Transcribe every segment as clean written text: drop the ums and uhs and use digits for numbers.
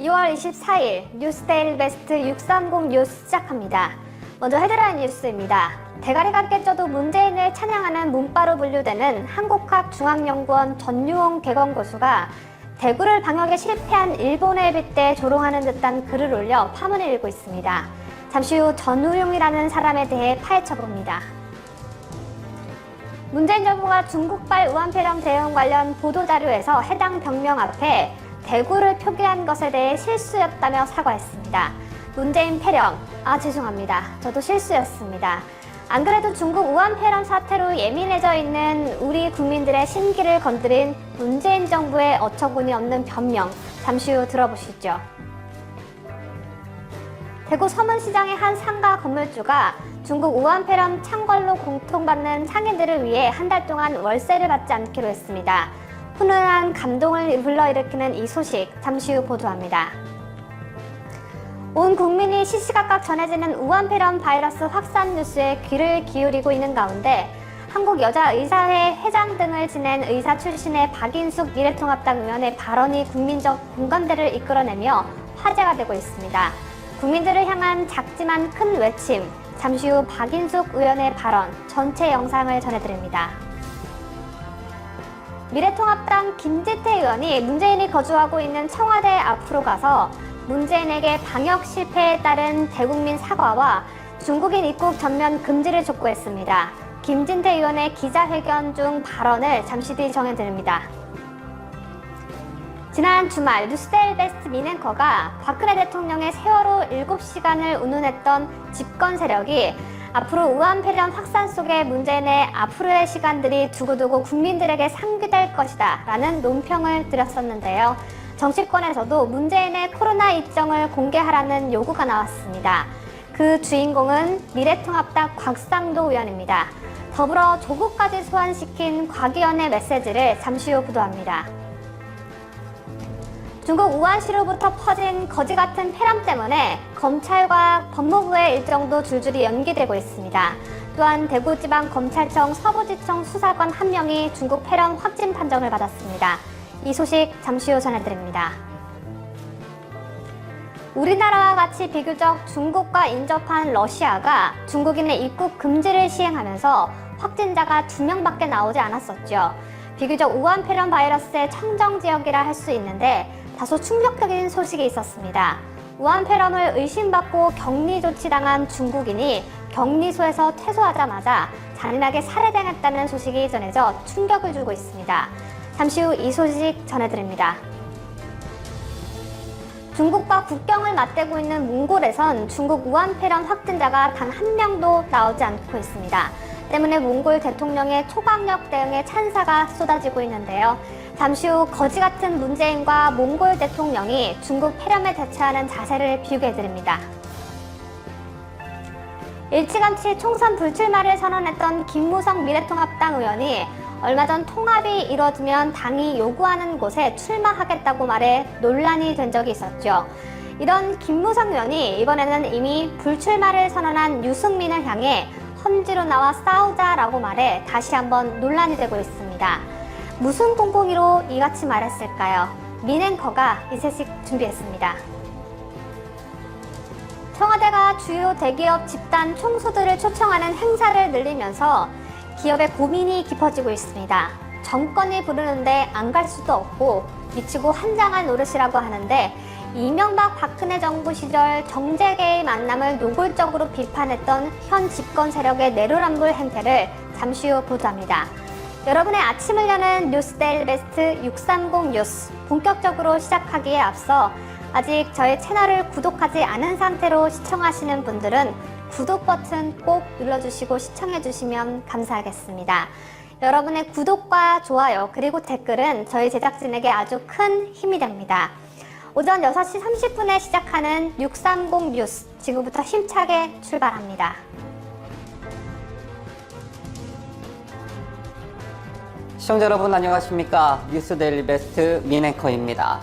2월 24일 뉴스데일리 베스트 630 뉴스 시작합니다. 먼저 헤드라인 뉴스입니다. 대가리가 깨져도 문재인을 찬양하는 문바로 분류되는 한국학중앙연구원 전유홍 개건교수가 대구를 방역에 실패한 일본에 빗대 조롱하는 듯한 글을 올려 파문을 일고 있습니다. 잠시 후 전우용이라는 사람에 대해 파헤쳐봅니다. 문재인 정부가 중국발 우한폐렴 대응 관련 보도자료에서 해당 병명 앞에 대구를 표기한 것에 대해 실수였다며 사과했습니다. 문재인 폐렴, 죄송합니다. 저도 실수였습니다. 안 그래도 중국 우한폐렴 사태로 예민해져 있는 우리 국민들의 심기를 건드린 문재인 정부의 어처구니 없는 변명, 잠시 후 들어보시죠. 대구 서문시장의 한 상가 건물주가 중국 우한폐렴 창궐로 공통받는 상인들을 위해 한 달 동안 월세를 받지 않기로 했습니다. 훈훈한 감동을 불러일으키는 이 소식 잠시 후 보도합니다. 온 국민이 시시각각 전해지는 우한폐렴 바이러스 확산 뉴스에 귀를 기울이고 있는 가운데 한국여자의사회 회장 등을 지낸 의사 출신의 박인숙 미래통합당 의원의 발언이 국민적 공감대를 이끌어내며 화제가 되고 있습니다. 국민들을 향한 작지만 큰 외침, 잠시 후 박인숙 의원의 발언 전체 영상을 전해드립니다. 미래통합당 김지태 의원이 문재인이 거주하고 있는 청와대 앞으로 가서 문재인에게 방역 실패에 따른 대국민 사과와 중국인 입국 전면 금지를 촉구했습니다. 김진태 의원의 기자회견 중 발언을 잠시 뒤 전해드립니다. 지난 주말 뉴스데일리 베스트 민앵커가 박근혜 대통령의 세월호 7시간을 운운했던 집권 세력이 앞으로 우한폐렴 확산 속에 문재인의 앞으로의 시간들이 두고두고 국민들에게 상기될 것이다 라는 논평을 드렸었는데요. 정치권에서도 문재인의 코로나 일정을 공개하라는 요구가 나왔습니다. 그 주인공은 미래통합당 곽상도 의원입니다. 더불어 조국까지 소환시킨 곽 의원의 메시지를 잠시 후 보도합니다. 중국 우한시로부터 퍼진 거지 같은 폐렴 때문에 검찰과 법무부의 일정도 줄줄이 연기되고 있습니다. 또한 대구지방검찰청 서부지청 수사관 한 명이 중국 폐렴 확진 판정을 받았습니다. 이 소식 잠시 후 전해드립니다. 우리나라와 같이 비교적 중국과 인접한 러시아가 중국인의 입국 금지를 시행하면서 확진자가 2명밖에 나오지 않았었죠. 비교적 우한폐렴 바이러스의 청정지역이라 할 수 있는데 다소 충격적인 소식이 있었습니다. 우한폐렴을 의심받고 격리 조치당한 중국인이 격리소에서 퇴소하자마자 잔인하게 살해당했다는 소식이 전해져 충격을 주고 있습니다. 잠시 후 이 소식 전해드립니다. 중국과 국경을 맞대고 있는 몽골에선 중국 우한폐렴 확진자가 단 한 명도 나오지 않고 있습니다. 때문에 몽골 대통령의 초강력 대응에 찬사가 쏟아지고 있는데요. 잠시 후 거지 같은 문재인과 몽골 대통령이 중국 폐렴에 대처하는 자세를 비유해드립니다. 일찌감치 총선 불출마를 선언했던 김무성 미래통합당 의원이 얼마 전 통합이 이뤄지면 당이 요구하는 곳에 출마하겠다고 말해 논란이 된 적이 있었죠. 이런 김무성 의원이 이번에는 이미 불출마를 선언한 유승민을 향해 험지로 나와 싸우자라고 말해 다시 한번 논란이 되고 있습니다. 무슨 꽁꽁이로 이같이 말했을까요? 민앵커가 이 소식 준비했습니다. 청와대가 주요 대기업 집단 총수들을 초청하는 행사를 늘리면서 기업의 고민이 깊어지고 있습니다. 정권이 부르는데 안 갈 수도 없고 미치고 환장한 노릇이라고 하는데 이명박 박근혜 정부 시절 정재계의 만남을 노골적으로 비판했던 현 집권 세력의 내로남불 행태를 잠시 후 보도합니다. 여러분의 아침을 여는 뉴스데일리 베스트 630 뉴스 본격적으로 시작하기에 앞서 아직 저희 채널을 구독하지 않은 상태로 시청하시는 분들은 구독 버튼 꼭 눌러주시고 시청해주시면 감사하겠습니다. 여러분의 구독과 좋아요 그리고 댓글은 저희 제작진에게 아주 큰 힘이 됩니다. 오전 6시 30분에 시작하는 630 뉴스 지금부터 힘차게 출발합니다. 시청자 여러분 안녕하십니까? 뉴스데일리 베스트 민앵커입니다.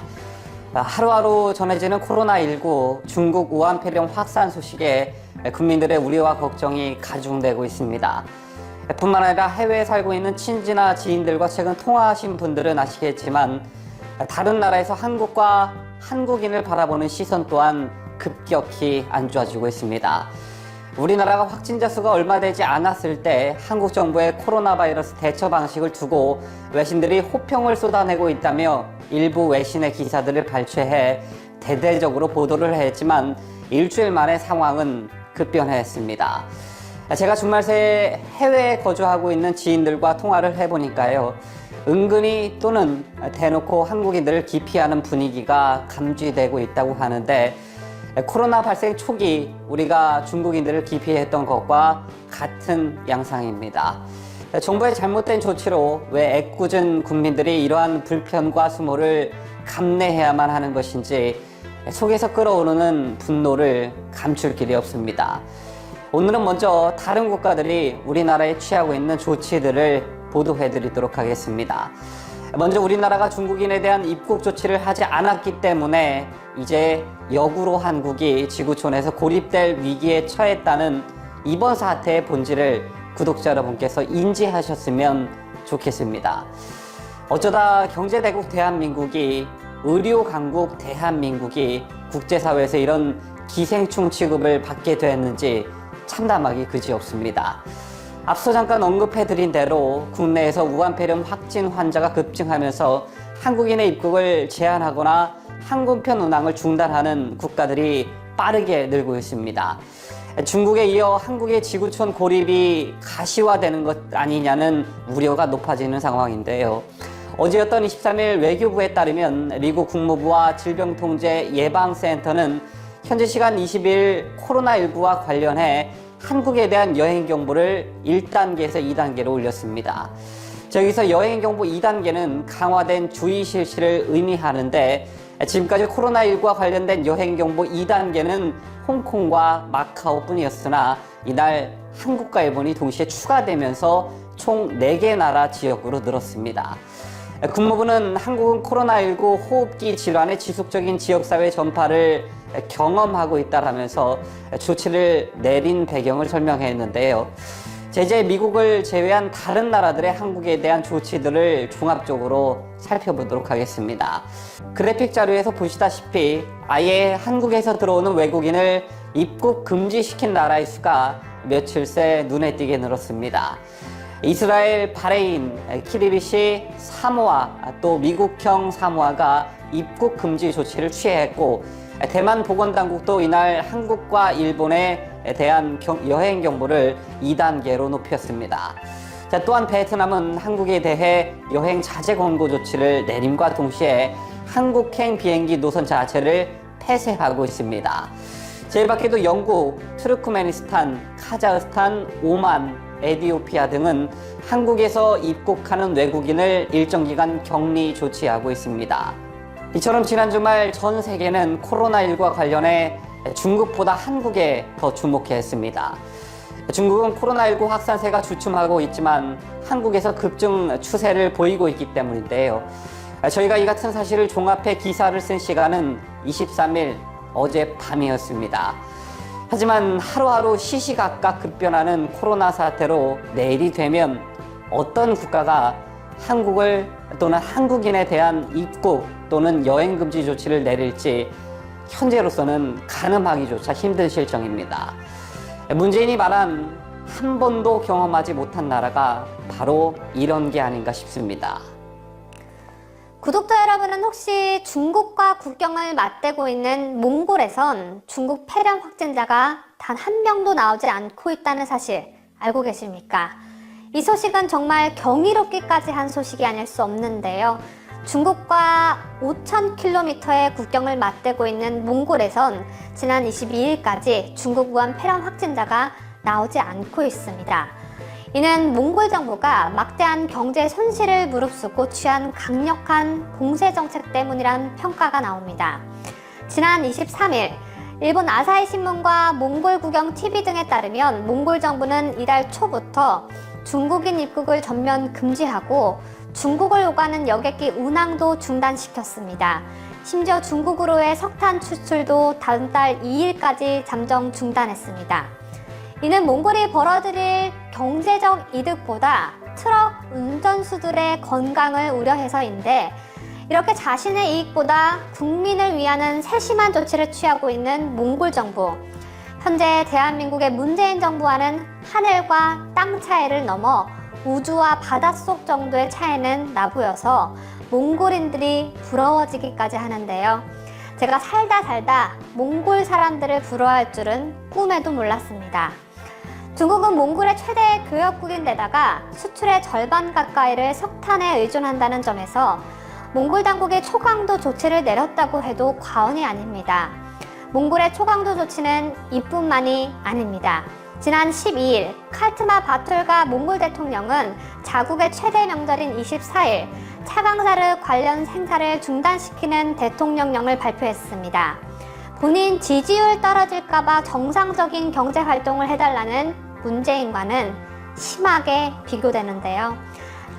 하루하루 전해지는 코로나19 중국 우한폐렴 확산 소식에 국민들의 우려와 걱정이 가중되고 있습니다. 뿐만 아니라 해외에 살고 있는 친지나 지인들과 최근 통화하신 분들은 아시겠지만 다른 나라에서 한국과 한국인을 바라보는 시선 또한 급격히 안 좋아지고 있습니다. 우리나라가 확진자 수가 얼마 되지 않았을 때 한국 정부의 코로나 바이러스 대처 방식을 두고 외신들이 호평을 쏟아내고 있다며 일부 외신의 기사들을 발췌해 대대적으로 보도를 했지만 일주일 만에 상황은 급변했습니다. 제가 주말 새에 해외에 거주하고 있는 지인들과 통화를 해보니까요. 은근히 또는 대놓고 한국인들을 기피하는 분위기가 감지되고 있다고 하는데 코로나 발생 초기 우리가 중국인들을 기피했던 것과 같은 양상입니다. 정부의 잘못된 조치로 왜 애꿎은 국민들이 이러한 불편과 수모를 감내해야만 하는 것인지 속에서 끓어오르는 분노를 감출 길이 없습니다. 오늘은 먼저 다른 국가들이 우리나라에 취하고 있는 조치들을 보도해드리도록 하겠습니다. 먼저 우리나라가 중국인에 대한 입국 조치를 하지 않았기 때문에 이제 역으로 한국이 지구촌에서 고립될 위기에 처했다는 이번 사태의 본질을 구독자 여러분께서 인지하셨으면 좋겠습니다. 어쩌다 경제대국 대한민국이, 의료강국 대한민국이 국제사회에서 이런 기생충 취급을 받게 됐는지 참담하기 그지없습니다. 앞서 잠깐 언급해드린 대로 국내에서 우한폐렴 확진 환자가 급증하면서 한국인의 입국을 제한하거나 항공편 운항을 중단하는 국가들이 빠르게 늘고 있습니다. 중국에 이어 한국의 지구촌 고립이 가시화되는 것 아니냐는 우려가 높아지는 상황인데요. 어제였던 23일 외교부에 따르면 미국 국무부와 질병통제예방센터는 현재 시간 20일 코로나19와 관련해 한국에 대한 여행 경보를 1단계에서 2단계로 올렸습니다. 저기서 여행 경보 2단계는 강화된 주의 실시를 의미하는데 지금까지 코로나19와 관련된 여행 경보 2단계는 홍콩과 마카오뿐이었으나 이날 한국과 일본이 동시에 추가되면서 총 4개 나라 지역으로 늘었습니다. 국무부는 한국은 코로나19 호흡기 질환의 지속적인 지역사회 전파를 경험하고 있다라면서 조치를 내린 배경을 설명했는데요. 제재 미국을 제외한 다른 나라들의 한국에 대한 조치들을 종합적으로 살펴보도록 하겠습니다. 그래픽 자료에서 보시다시피 아예 한국에서 들어오는 외국인을 입국 금지시킨 나라의 수가 며칠 새 눈에 띄게 늘었습니다. 이스라엘, 바레인, 키리비시, 사모아, 또 미국형 사모아가 입국 금지 조치를 취했고 대만 보건당국도 이날 한국과 일본에 대한 여행 경보를 2단계로 높였습니다. 자, 또한 베트남은 한국에 대해 여행 자제 권고 조치를 내림과 동시에 한국행 비행기 노선 자체를 폐쇄하고 있습니다. 제일 밖에도 영국, 투르크메니스탄, 카자흐스탄, 오만, 에티오피아 등은 한국에서 입국하는 외국인을 일정 기간 격리 조치하고 있습니다. 이처럼 지난 주말 전 세계는 코로나19와 관련해 중국보다 한국에 더 주목했습니다. 중국은 코로나19 확산세가 주춤하고 있지만 한국에서 급증 추세를 보이고 있기 때문인데요. 저희가 이 같은 사실을 종합해 기사를 쓴 시간은 23일 어젯밤이었습니다. 하지만 하루하루 시시각각 급변하는 코로나 사태로 내일이 되면 어떤 국가가 한국을 또는 한국인에 대한 입국 또는 여행 금지 조치를 내릴지 현재로서는 가늠하기조차 힘든 실정입니다. 문재인이 말한 한 번도 경험하지 못한 나라가 바로 이런 게 아닌가 싶습니다. 구독자 여러분은 혹시 중국과 국경을 맞대고 있는 몽골에선 중국 폐렴 확진자가 단 한 명도 나오지 않고 있다는 사실 알고 계십니까? 이 소식은 정말 경이롭기까지 한 소식이 아닐 수 없는데요. 중국과 5,000km의 국경을 맞대고 있는 몽골에선 지난 22일까지 중국 우한 폐렴 확진자가 나오지 않고 있습니다. 이는 몽골 정부가 막대한 경제 손실을 무릅쓰고 취한 강력한 봉쇄 정책 때문이란 평가가 나옵니다. 지난 23일 일본 아사히 신문과 몽골 국영 TV 등에 따르면 몽골 정부는 이달 초부터 중국인 입국을 전면 금지하고 중국을 오가는 여객기 운항도 중단시켰습니다. 심지어 중국으로의 석탄 추출도 다음 달 2일까지 잠정 중단했습니다. 이는 몽골이 벌어들일 경제적 이득보다 트럭 운전수들의 건강을 우려해서인데 이렇게 자신의 이익보다 국민을 위하는 세심한 조치를 취하고 있는 몽골 정부. 현재 대한민국의 문재인 정부와는 하늘과 땅 차이를 넘어 우주와 바닷속 정도의 차이는 나보여서 몽골인들이 부러워지기까지 하는데요. 제가 살다 몽골 사람들을 부러워할 줄은 꿈에도 몰랐습니다. 중국은 몽골의 최대 교역국인데다가 수출의 절반 가까이를 석탄에 의존한다는 점에서 몽골 당국이 초강도 조치를 내렸다고 해도 과언이 아닙니다. 몽골의 초강도 조치는 이뿐만이 아닙니다. 지난 12일 칼트마 바툴가 몽골 대통령은 자국의 최대 명절인 24일 차강사르 관련 생사를 중단시키는 대통령령을 발표했습니다. 본인 지지율 떨어질까봐 정상적인 경제 활동을 해달라는 문재인과는 심하게 비교되는데요.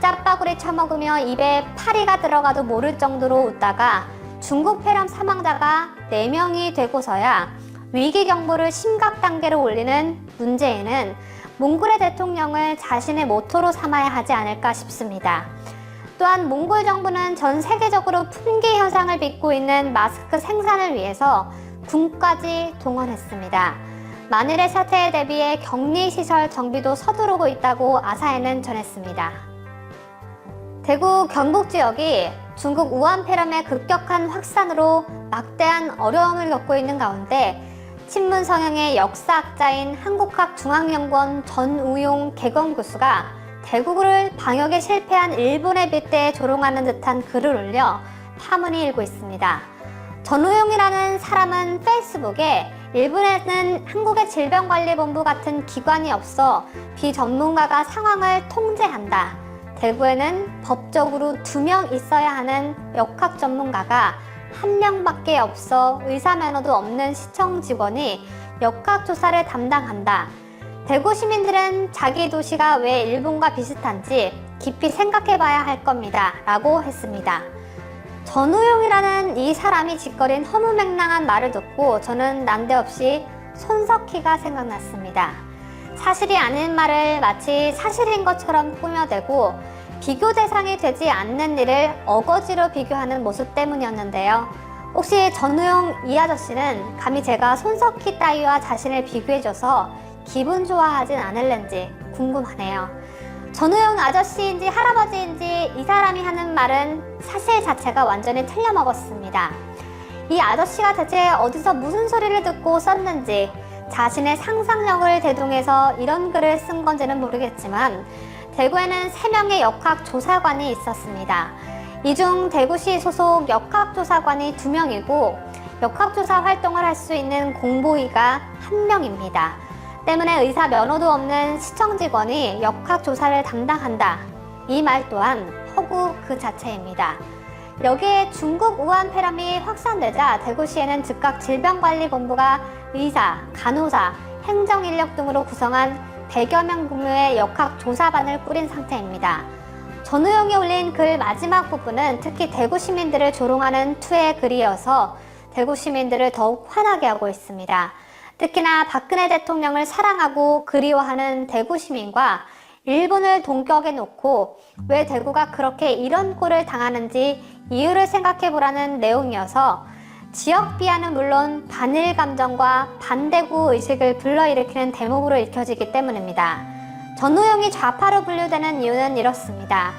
짭바구리 처먹으며 입에 파리가 들어가도 모를 정도로 웃다가 중국 폐렴 사망자가 4명이 되고서야 위기 경보를 심각 단계로 올리는 문재인은 몽골의 대통령을 자신의 모토로 삼아야 하지 않을까 싶습니다. 또한 몽골 정부는 전 세계적으로 품귀 현상을 빚고 있는 마스크 생산을 위해서 군까지 동원했습니다. 만일의 사태에 대비해 격리시설 정비도 서두르고 있다고 아사히는 전했습니다. 대구 경북 지역이 중국 우한 폐렴의 급격한 확산으로 막대한 어려움을 겪고 있는 가운데 친문 성향의 역사학자인 한국학중앙연구원 전우용 개건 교수가 대구를 방역에 실패한 일본의 빗대에 조롱하는 듯한 글을 올려 파문이 일고 있습니다. 전우용이라는 사람은 페이스북에 일본에는 한국의 질병관리본부 같은 기관이 없어 비전문가가 상황을 통제한다. 대구에는 법적으로 2명 있어야 하는 역학 전문가가 1명밖에 없어 의사 면허도 없는 시청 직원이 역학 조사를 담당한다. 대구 시민들은 자기 도시가 왜 일본과 비슷한지 깊이 생각해봐야 할 겁니다. 라고 했습니다. 전우용이라는 이 사람이 짓거린 허무맹랑한 말을 듣고 저는 난데없이 손석희가 생각났습니다. 사실이 아닌 말을 마치 사실인 것처럼 꾸며대고 비교 대상이 되지 않는 일을 어거지로 비교하는 모습 때문이었는데요. 혹시 전우용 이 아저씨는 감히 제가 손석희 따위와 자신을 비교해줘서 기분 좋아하진 않을는지 궁금하네요. 전우용 아저씨인지 할아버지인지 이 사람이 하는 말은 사실 자체가 완전히 틀려먹었습니다. 이 아저씨가 대체 어디서 무슨 소리를 듣고 썼는지 자신의 상상력을 대동해서 이런 글을 쓴 건지는 모르겠지만 대구에는 3명의 역학조사관이 있었습니다. 이 중 대구시 소속 역학조사관이 2명이고 역학조사 활동을 할 수 있는 공보위가 1명입니다. 때문에 의사 면허도 없는 시청 직원이 역학조사를 담당한다. 이 말 또한 허구 그 자체입니다. 여기에 중국 우한 폐렴이 확산되자 대구시에는 즉각 질병관리본부가 의사, 간호사, 행정인력 등으로 구성한 100여 명 규모의 역학조사반을 꾸린 상태입니다. 전우용이 올린 글 마지막 부분은 특히 대구 시민들을 조롱하는 투의 글이어서 대구 시민들을 더욱 화나게 하고 있습니다. 특히나 박근혜 대통령을 사랑하고 그리워하는 대구 시민과 일본을 동격에 놓고 왜 대구가 그렇게 이런 꼴을 당하는지 이유를 생각해보라는 내용이어서 지역 비하는 물론 반일 감정과 반대구 의식을 불러일으키는 대목으로 읽혀지기 때문입니다. 전우용이 좌파로 분류되는 이유는 이렇습니다.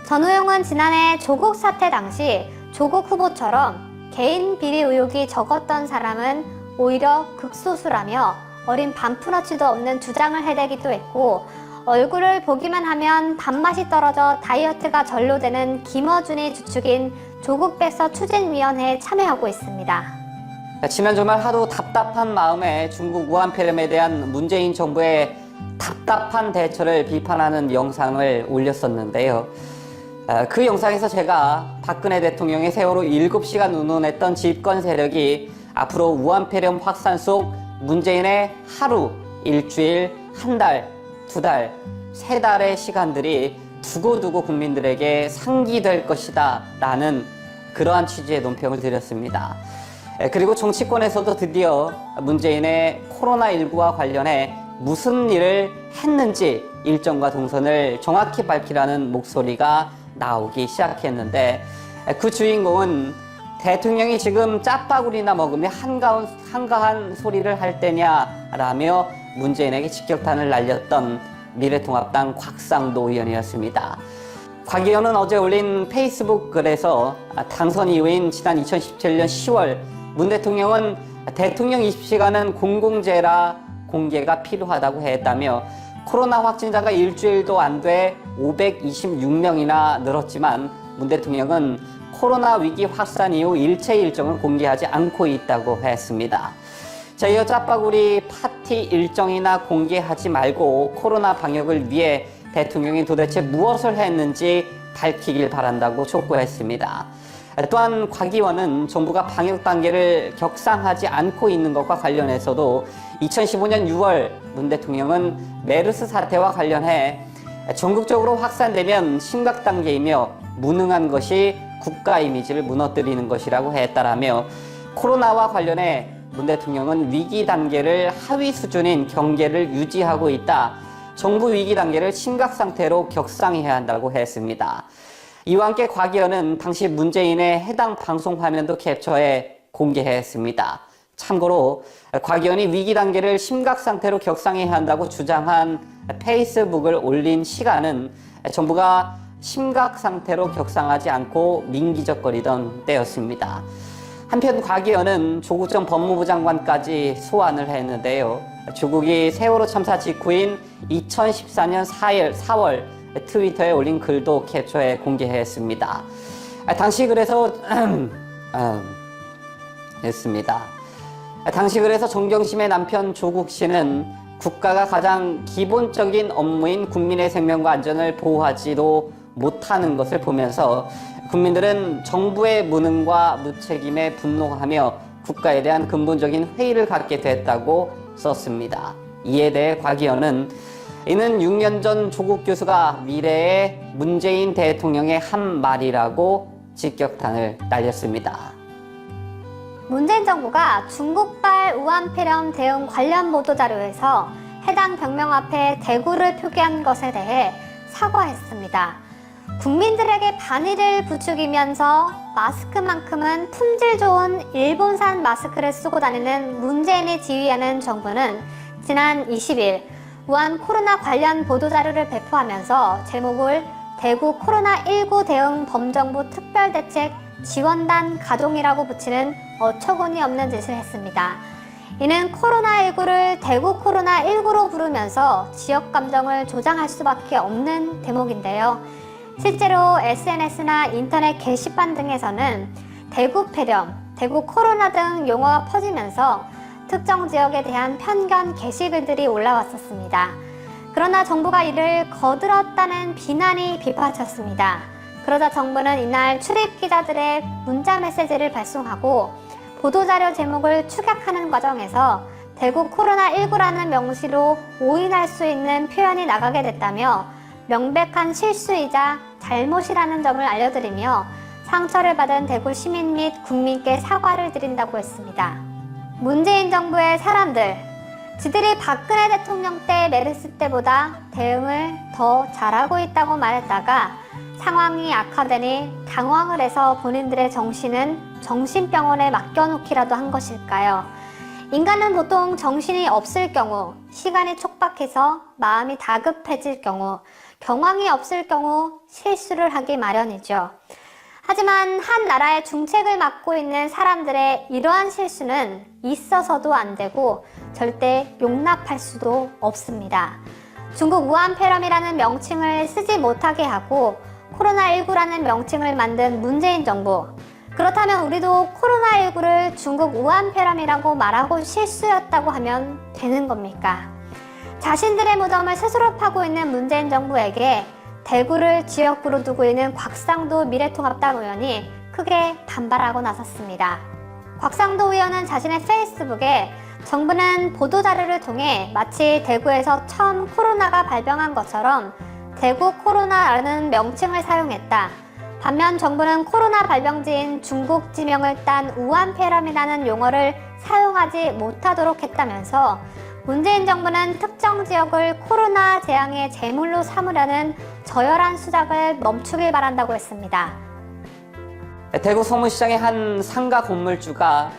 전우용은 지난해 조국 사태 당시 조국 후보처럼 개인 비리 의혹이 적었던 사람은 오히려 극소수라며 어린 반푼어치도 없는 주장을 해대기도 했고 얼굴을 보기만 하면 밥맛이 떨어져 다이어트가 전로되는 김어준이 주축인 조국백서 추진위원회에 참여하고 있습니다. 지난 주말 하도 답답한 마음에 중국 우한 폐렴에 대한 문재인 정부의 답답한 대처를 비판하는 영상을 올렸었는데요. 그 영상에서 제가 박근혜 대통령의 세월호 7시간 운운했던 집권 세력이 앞으로 우한 폐렴 확산 속 문재인의 하루, 일주일, 한 달, 2달, 3달의 시간들이 두고두고 국민들에게 상기될 것이다 라는 그러한 취지의 논평을 드렸습니다. 그리고 정치권에서도 드디어 문재인의 코로나19와 관련해 무슨 일을 했는지 일정과 동선을 정확히 밝히라는 목소리가 나오기 시작했는데 그 주인공은 대통령이 지금 짜파구리나 먹으며 한가한 소리를 할 때냐라며 문재인에게 직격탄을 날렸던 미래통합당 곽상도 의원이었습니다. 곽 의원은 어제 올린 페이스북 글에서 당선 이후인 지난 2017년 10월 문 대통령은 대통령 입시가는 공공재라 공개가 필요하다고 했다며 코로나 확진자가 일주일도 안 돼 526명이나 늘었지만 문 대통령은 코로나 위기 확산 이후 일체 일정을 공개하지 않고 있다고 했습니다. 자, 이어 짜파구리 파티 일정이나 공개하지 말고 코로나 방역을 위해 대통령이 도대체 무엇을 했는지 밝히길 바란다고 촉구했습니다. 또한 곽 의원은 정부가 방역 단계를 격상하지 않고 있는 것과 관련해서도 2015년 6월 문 대통령은 메르스 사태와 관련해 전국적으로 확산되면 심각 단계이며 무능한 것이 국가 이미지를 무너뜨리는 것이라고 했다라며 코로나와 관련해 문 대통령은 위기 단계를 하위 수준인 경계를 유지하고 있다. 정부 위기 단계를 심각 상태로 격상해야 한다고 했습니다. 이와 함께 곽 의원은 당시 문재인의 해당 방송 화면도 캡처해 공개했습니다. 참고로 곽 의원이 위기 단계를 심각 상태로 격상해야 한다고 주장한 페이스북을 올린 시간은 정부가 심각 상태로 격상하지 않고 민기적거리던 때였습니다. 한편 곽 의원은 조국 전 법무부 장관까지 소환을 했는데요. 조국이 세월호 참사 직후인 2014년 4월 트위터에 올린 글도 캡처해 공개했습니다. 당시 그래서 했습니다. 당시 그래서 정경심의 남편 조국 씨는 국가가 가장 기본적인 업무인 국민의 생명과 안전을 보호하지도 못하는 것을 보면서 국민들은 정부의 무능과 무책임에 분노하며 국가에 대한 근본적인 회의를 갖게 됐다고 썼습니다. 이에 대해 곽 의원은 이는 6년 전 조국 교수가 미래의 문재인 대통령의 한 말이라고 직격탄을 날렸습니다. 문재인 정부가 중국발 우한폐렴 대응 관련 보도자료에서 해당 병명 앞에 대구를 표기한 것에 대해 사과했습니다. 국민들에게 반의를 부추기면서 마스크만큼은 품질 좋은 일본산 마스크를 쓰고 다니는 문재인이 지휘하는 정부는 지난 20일 우한 코로나 관련 보도자료를 배포하면서 제목을 대구 코로나19 대응 범정부 특별대책 지원단 가동이라고 붙이는 어처구니 없는 짓을 했습니다. 이는 코로나19를 대구 코로나19로 부르면서 지역 감정을 조장할 수밖에 없는 대목인데요. 실제로 SNS나 인터넷 게시판 등에서는 대구 폐렴, 대구 코로나 등 용어가 퍼지면서 특정 지역에 대한 편견 게시글들이 올라왔었습니다. 그러나 정부가 이를 거들었다는 비난이 빗받쳤습니다. 그러자 정부는 이날 출입 기자들의 문자 메시지를 발송하고 보도자료 제목을 축약하는 과정에서 대구 코로나19라는 명시로 오인할 수 있는 표현이 나가게 됐다며 명백한 실수이자 잘못이라는 점을 알려드리며 상처를 받은 대구 시민 및 국민께 사과를 드린다고 했습니다. 문재인 정부의 사람들, 지들이 박근혜 대통령 때 메르스 때보다 대응을 더 잘하고 있다고 말했다가 상황이 악화되니 당황을 해서 본인들의 정신은 정신병원에 맡겨놓기라도 한 것일까요? 인간은 보통 정신이 없을 경우, 시간이 촉박해서 마음이 다급해질 경우, 경황이 없을 경우 실수를 하기 마련이죠. 하지만 한 나라의 중책을 맡고 있는 사람들의 이러한 실수는 있어서도 안 되고 절대 용납할 수도 없습니다. 중국 우한폐렴이라는 명칭을 쓰지 못하게 하고 코로나19라는 명칭을 만든 문재인 정부. 그렇다면 우리도 코로나19를 중국 우한폐렴이라고 말하고 실수였다고 하면 되는 겁니까? 자신들의 무덤을 스스로 파고 있는 문재인 정부에게 대구를 지역구로 두고 있는 곽상도 미래통합당 의원이 크게 반발하고 나섰습니다. 곽상도 의원은 자신의 페이스북에 정부는 보도자료를 통해 마치 대구에서 처음 코로나가 발병한 것처럼 대구 코로나라는 명칭을 사용했다. 반면 정부는 코로나 발병지인 중국 지명을 딴 우한폐렴이라는 용어를 사용하지 못하도록 했다면서 문재인 정부는 특정 지역을 코로나 재앙의 제물로 삼으려는 저열한 수작을 멈추길 바란다고 했습니다. 대구 소문시장의 한 상가 건물주가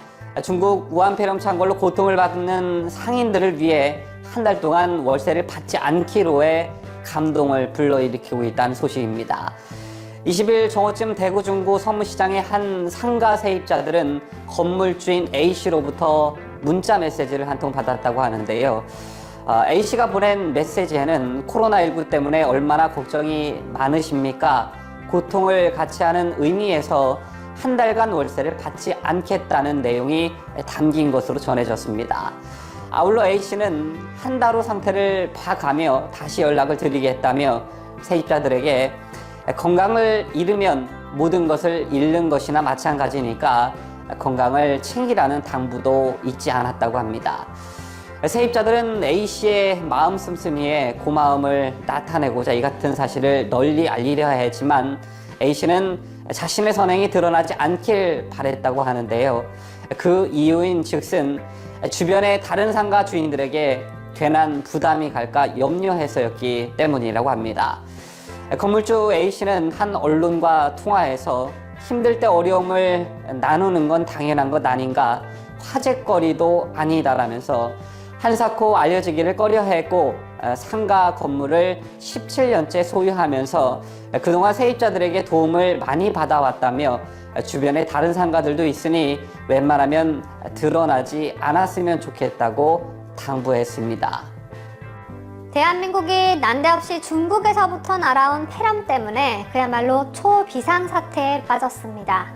중국 우한폐렴 창궐로 고통을 받는 상인들을 위해 한 달 동안 월세를 받지 않기로의 감동을 불러일으키고 있다는 소식입니다. 20일 정오쯤 대구 중구 서문시장의 한 상가 세입자들은 건물주인 A씨로부터 문자 메시지를 한 통 받았다고 하는데요. A씨가 보낸 메시지에는 코로나19 때문에 얼마나 걱정이 많으십니까? 고통을 같이 하는 의미에서 한 달간 월세를 받지 않겠다는 내용이 담긴 것으로 전해졌습니다. 아울러 A씨는 한 달 후 상태를 봐가며 다시 연락을 드리겠다며 세입자들에게 건강을 잃으면 모든 것을 잃는 것이나 마찬가지니까 건강을 챙기라는 당부도 잊지 않았다고 합니다. 세입자들은 A씨의 마음 씀씀이에 고마움을 나타내고자 이 같은 사실을 널리 알리려 했지만 A씨는 자신의 선행이 드러나지 않길 바랬다고 하는데요. 그 이유인 즉슨 주변의 다른 상가 주인들에게 괜한 부담이 갈까 염려해서였기 때문이라고 합니다. 건물주 A씨는 한 언론과 통화에서 힘들 때 어려움을 나누는 건 당연한 것 아닌가, 화제거리도 아니다라면서 한사코 알려지기를 꺼려했고 상가 건물을 17년째 소유하면서 그동안 세입자들에게 도움을 많이 받아왔다며 주변에 다른 상가들도 있으니 웬만하면 드러나지 않았으면 좋겠다고 당부했습니다. 대한민국이 난데없이 중국에서부터 날아온 폐렴 때문에 그야말로 초비상사태에 빠졌습니다.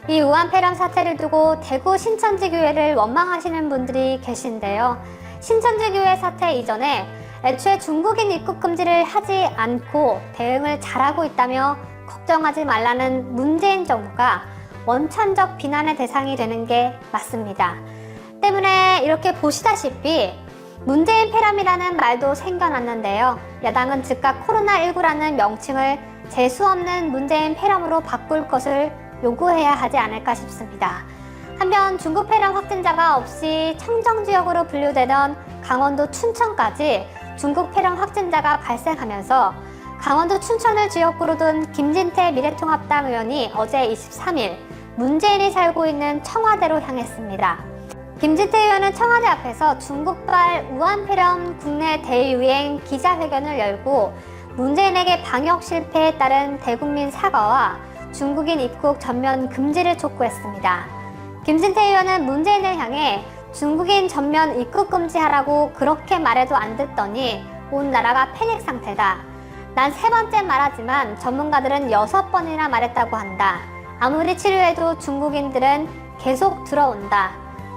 이 우한폐렴 사태를 두고 대구 신천지 교회를 원망하시는 분들이 계신데요. 신천지 교회 사태 이전에 애초에 중국인 입국 금지를 하지 않고 대응을 잘하고 있다며 걱정하지 말라는 문재인 정부가 원천적 비난의 대상이 되는 게 맞습니다. 때문에 이렇게 보시다시피 문재인 폐렴이라는 말도 생겨났는데요. 야당은 즉각 코로나19라는 명칭을 재수없는 문재인 폐렴으로 바꿀 것을 요구해야 하지 않을까 싶습니다. 한편 중국 폐렴 확진자가 없이 청정지역으로 분류되던 강원도 춘천까지 중국 폐렴 확진자가 발생하면서 강원도 춘천을 지역구로 둔 김진태 미래통합당 의원이 어제 23일 문재인이 살고 있는 청와대로 향했습니다. 김진태 의원은 청와대 앞에서 중국발 우한폐렴 국내 대유행 기자회견을 열고 문재인에게 방역 실패에 따른 대국민 사과와 중국인 입국 전면 금지를 촉구했습니다. 김진태 의원은 문재인을 향해 중국인 전면 입국 금지하라고 그렇게 말해도 안 듣더니 온 나라가 패닉 상태다. 난 3번째 말하지만 전문가들은 6번이나 말했다고 한다. 아무리 치료해도 중국인들은 계속 들어온다.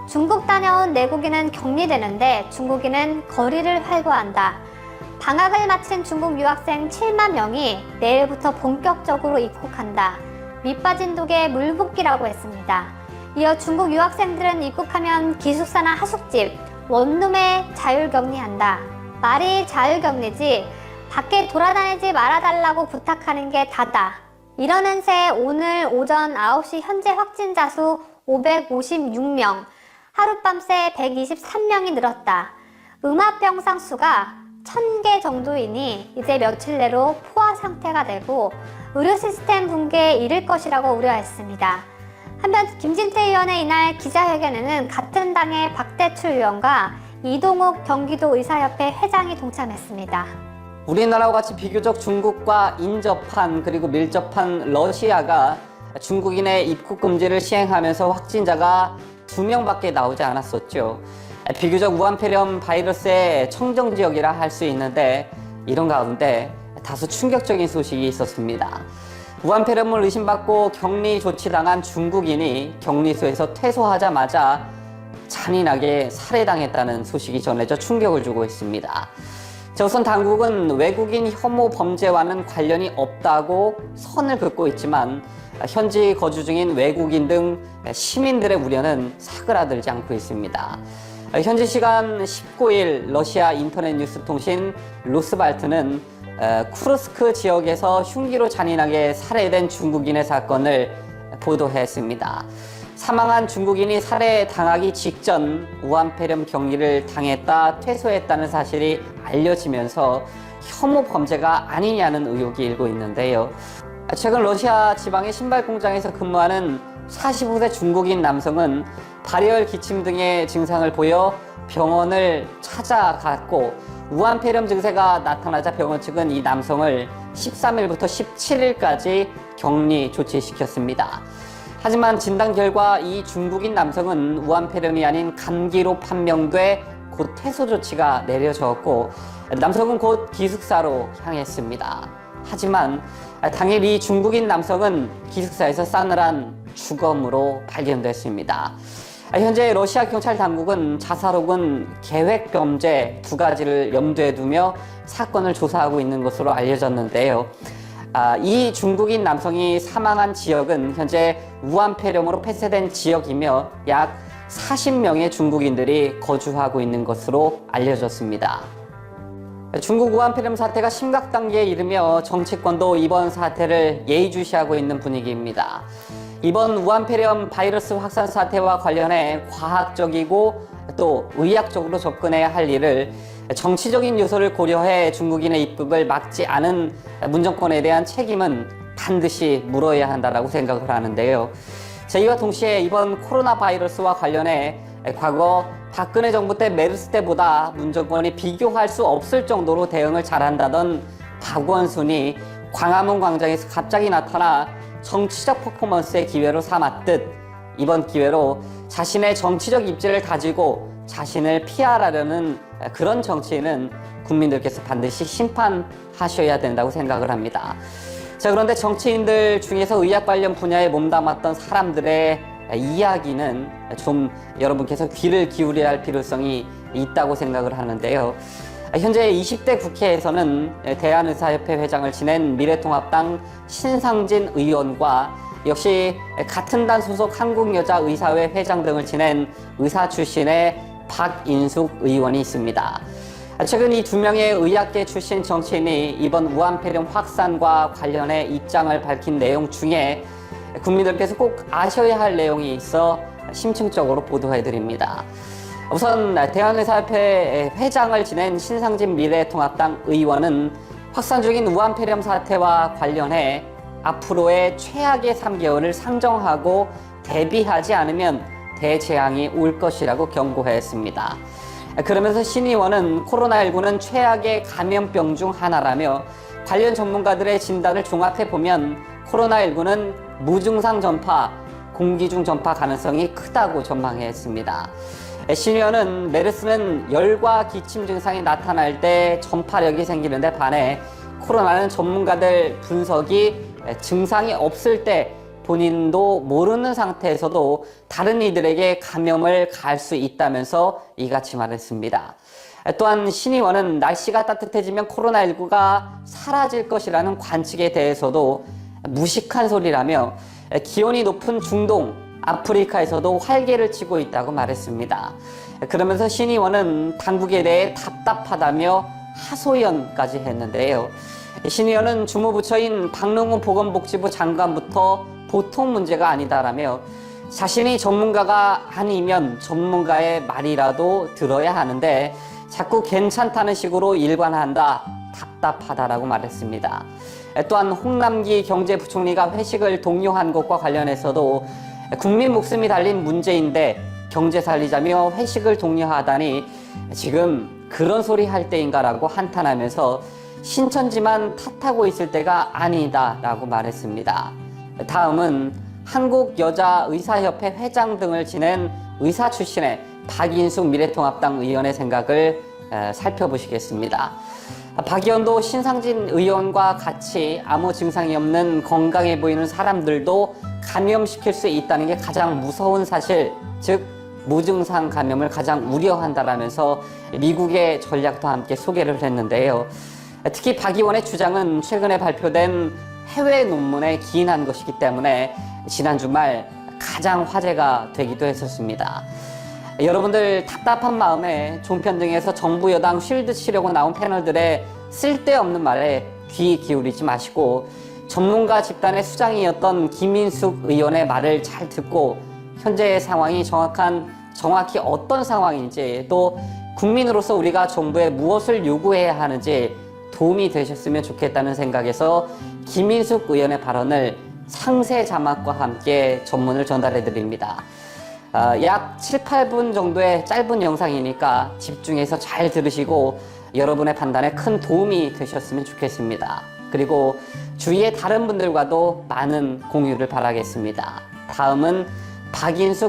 중국 다녀온 내국인은 격리되는데 중국인은 거리를 활보한다. 방학을 마친 중국 유학생 7만 명이 내일부터 본격적으로 입국한다. 밑빠진 독에 물 붓기라고 했습니다. 이어 중국 유학생들은 입국하면 기숙사나 하숙집, 원룸에 자율격리한다. 말이 자율격리지 밖에 돌아다니지 말아달라고 부탁하는 게 다다. 이러는 새 오늘 오전 9시 현재 확진자 수 556명, 하룻밤새 123명이 늘었다. 음압병상 수가 1000개 정도이니 이제 며칠 내로 포화 상태가 되고 의료 시스템 붕괴에 이를 것이라고 우려했습니다. 한편 김진태 의원의 이날 기자회견에는 같은 당의 박대출 의원과 이동욱 경기도 의사협회 회장이 동참했습니다. 우리나라와 같이 비교적 중국과 인접한 그리고 밀접한 러시아가 중국인의 입국 금지를 시행하면서 확진자가 2명밖에 나오지 않았었죠. 비교적 우한폐렴 바이러스의 청정지역이라 할 수 있는데 이런 가운데 다소 충격적인 소식이 있었습니다. 우한폐렴을 의심받고 격리 조치당한 중국인이 격리소에서 퇴소하자마자 잔인하게 살해당했다는 소식이 전해져 충격을 주고 있습니다. 우선 당국은 외국인 혐오 범죄와는 관련이 없다고 선을 긋고 있지만 현지 거주 중인 외국인 등 시민들의 우려는 사그라들지 않고 있습니다. 현지 시간 19일 러시아 인터넷 뉴스 통신 로스발트는 쿠르스크 지역에서 흉기로 잔인하게 살해된 중국인의 사건을 보도했습니다. 사망한 중국인이 살해당하기 직전 우한폐렴 격리를 당했다 퇴소했다는 사실이 알려지면서 혐오 범죄가 아니냐는 의혹이 일고 있는데요. 최근 러시아 지방의 신발 공장에서 근무하는 45세 중국인 남성은 발열, 기침 등의 증상을 보여 병원을 찾아갔고 우한폐렴 증세가 나타나자 병원 측은 이 남성을 13일부터 17일까지 격리 조치시켰습니다. 하지만 진단 결과 이 중국인 남성은 우한폐렴이 아닌 감기로 판명돼 곧 퇴소 조치가 내려졌고 남성은 곧 기숙사로 향했습니다. 하지만 당일 이 중국인 남성은 기숙사에서 싸늘한 죽음으로 발견됐습니다. 현재 러시아 경찰 당국은 자살 혹은 계획 범죄 두 가지를 염두에 두며 사건을 조사하고 있는 것으로 알려졌는데요. 이 중국인 남성이 사망한 지역은 현재 우한폐렴으로 폐쇄된 지역이며 약 40명의 중국인들이 거주하고 있는 것으로 알려졌습니다. 중국 우한폐렴 사태가 심각 단계에 이르며 정치권도 이번 사태를 예의주시하고 있는 분위기입니다. 이번 우한폐렴 바이러스 확산 사태와 관련해 과학적이고 또 의학적으로 접근해야 할 일을 정치적인 요소를 고려해 중국인의 입국을 막지 않은 문정권에 대한 책임은 반드시 물어야 한다고 생각을 하는데요. 이와 동시에 이번 코로나 바이러스와 관련해 과거 박근혜 정부 때 메르스 때보다 문정권이 비교할 수 없을 정도로 대응을 잘한다던 박원순이 광화문 광장에서 갑자기 나타나 정치적 퍼포먼스의 기회로 삼았듯 이번 기회로 자신의 정치적 입지를 가지고 자신을 PR하려는 그런 정치인은 국민들께서 반드시 심판하셔야 된다고 생각을 합니다. 그런데 정치인들 중에서 의학 관련 분야에 몸담았던 사람들의 이야기는 좀 여러분께서 귀를 기울여야 할 필요성이 있다고 생각을 하는데요. 현재 20대 국회에서는 대한의사협회 회장을 지낸 미래통합당 신상진 의원과 역시 같은 단 소속 한국여자의사회 회장 등을 지낸 의사 출신의 박인숙 의원이 있습니다. 최근 이 두 명의 의학계 출신 정치인이 이번 우한폐렴 확산과 관련해 입장을 밝힌 내용 중에 국민들께서 꼭 아셔야 할 내용이 있어 심층적으로 보도해드립니다. 우선 대한의사협회 회장을 지낸 신상진 미래통합당 의원은 확산 중인 우한폐렴 사태와 관련해 앞으로의 최악의 3개월을 상정하고 대비하지 않으면 대재앙이 올 것이라고 경고했습니다. 그러면서 신 의원은 코로나19는 최악의 감염병 중 하나라며 관련 전문가들의 진단을 종합해보면 코로나19는 무증상 전파, 공기 중 전파 가능성이 크다고 전망했습니다. 신 의원은 메르스는 열과 기침 증상이 나타날 때 전파력이 생기는데 반해 코로나는 전문가들 분석이 증상이 없을 때 본인도 모르는 상태에서도 다른 이들에게 감염을 가할 수 있다면서 이같이 말했습니다. 또한 신 의원은 날씨가 따뜻해지면 코로나19가 사라질 것이라는 관측에 대해서도 무식한 소리라며 기온이 높은 중동, 아프리카에서도 활개를 치고 있다고 말했습니다. 그러면서 신 의원은 당국에 대해 답답하다며 하소연까지 했는데요. 신 의원은 주무부처인 박능우 보건복지부 장관부터 보통 문제가 아니다라며 자신이 전문가가 아니면 전문가의 말이라도 들어야 하는데 자꾸 괜찮다는 식으로 일관한다, 답답하다라고 말했습니다. 또한 홍남기 경제부총리가 회식을 독려한 것과 관련해서도 국민 목숨이 달린 문제인데 경제 살리자며 회식을 독려하다니 지금 그런 소리 할 때인가라고 한탄하면서 신천지만 탓하고 있을 때가 아니다라고 말했습니다. 다음은 한국여자의사협회 회장 등을 지낸 의사 출신의 박인숙 미래통합당 의원의 생각을 살펴보시겠습니다. 박 의원도 신상진 의원과 같이 아무 증상이 없는 건강해 보이는 사람들도 감염시킬 수 있다는 게 가장 무서운 사실, 즉 무증상 감염을 가장 우려한다라면서 미국의 전략도 함께 소개를 했는데요. 특히 박 의원의 주장은 최근에 발표된 해외 논문에 기인한 것이기 때문에 지난 주말 가장 화제가 되기도 했었습니다. 여러분들 답답한 마음에 종편 등에서 정부 여당 쉴드 치려고 나온 패널들의 쓸데없는 말에 귀 기울이지 마시고 전문가 집단의 수장이었던 김인숙 의원의 말을 잘 듣고 현재의 상황이 정확히 어떤 상황인지 또 국민으로서 우리가 정부에 무엇을 요구해야 하는지 도움이 되셨으면 좋겠다는 생각에서 김인숙 의원의 발언을 상세 자막과 함께 전문을 전달해 드립니다. 약 7, 8분 정도의 짧은 영상이니까 집중해서 잘 들으시고 여러분의 판단에 큰 도움이 되셨으면 좋겠습니다. 그리고 주위의 다른 분들과도 많은 공유를 바라겠습니다. 다음은 박인숙